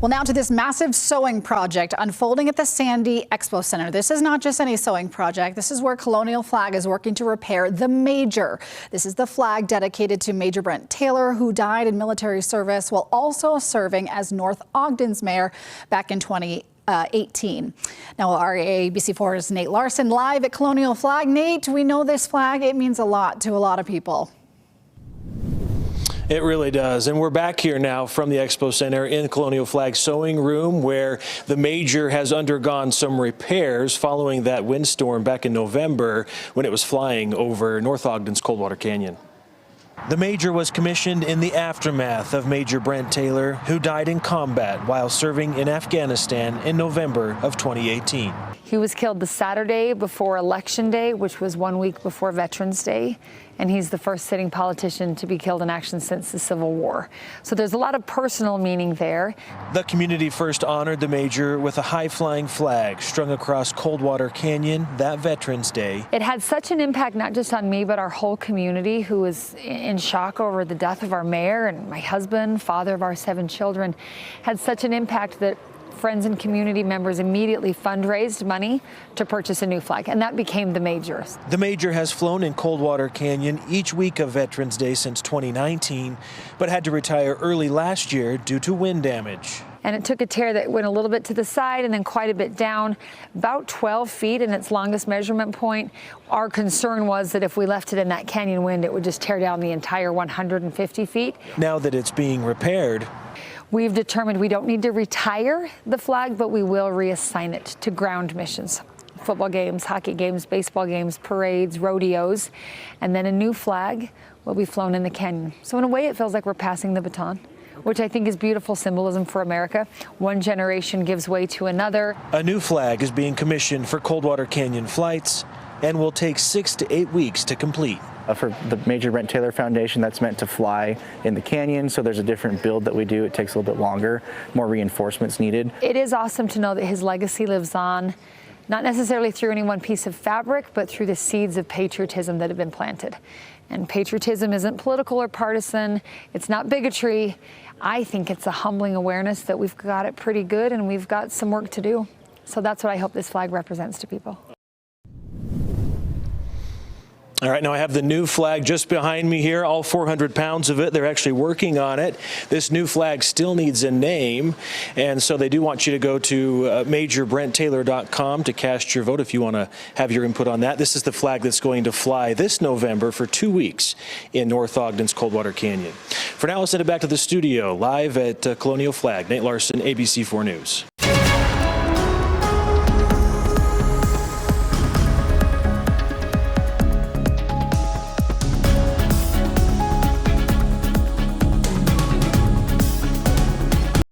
Well, now to this massive sewing project unfolding at the Sandy Expo Center. This is not just any sewing project. This is where Colonial Flag is working to repair the Major. This is the flag dedicated to Major Brent Taylor, who died in military service while also serving as North Ogden's mayor back in 2018. Now, our ABC4's Nate Larson live at Colonial Flag. Nate, we know this flag, it means a lot to a lot of people. It really does. And we're back here now from the Expo Center in Colonial Flag Sewing Room, where the Major has undergone some repairs following that windstorm back in November when it was flying over North Ogden's Coldwater Canyon. The Major was commissioned in the aftermath of Major Brent Taylor, who died in combat while serving in Afghanistan in November of 2018. He was killed the Saturday before Election Day, which was 1 week before Veterans Day, and he's the first sitting politician to be killed in action since the Civil War. So there's a lot of personal meaning there. The community first honored the Major with a high-flying flag strung across Coldwater Canyon that Veterans Day. It had such an impact not just on me, but our whole community, who was in shock over the death of our mayor, and my husband, father of our 7 children, had such an impact that friends and community members immediately fundraised money to purchase a new flag, and that became the Major. The Major has flown in Coldwater Canyon each week of Veterans Day since 2019, but had to retire early last year due to wind damage. And it took a tear that went a little bit to the side and then quite a bit down, about 12 feet in its longest measurement point. Our concern was that if we left it in that canyon wind, it would just tear down the entire 150 feet. Now that it's being repaired, we've determined we don't need to retire the flag, but we will reassign it to ground missions. Football games, hockey games, baseball games, parades, rodeos, and then a new flag will be flown in the canyon. So in a way, it feels like we're passing the baton, which I think is beautiful symbolism for America. One generation gives way to another. A new flag is being commissioned for Coldwater Canyon flights and will take 6 to 8 weeks to complete. For the Major Brent Taylor Foundation, that's meant to fly in the canyon, so there's a different build that we do. It takes a little bit longer, more reinforcements needed. It is awesome to know that his legacy lives on, not necessarily through any one piece of fabric, but through the seeds of patriotism that have been planted. And patriotism isn't political or partisan. It's not bigotry. I think it's a humbling awareness that we've got it pretty good and we've got some work to do. So that's what I hope this flag represents to people. All right, now I have the new flag just behind me here, all 400 pounds of it. They're actually working on it. This new flag still needs a name, and so they do want you to go to MajorBrentTaylor.com to cast your vote if you want to have your input on that. This is the flag that's going to fly this November for 2 weeks in North Ogden's Coldwater Canyon. For now, I'll send it back to the studio, live at Colonial Flag. Nate Larson, ABC4 News.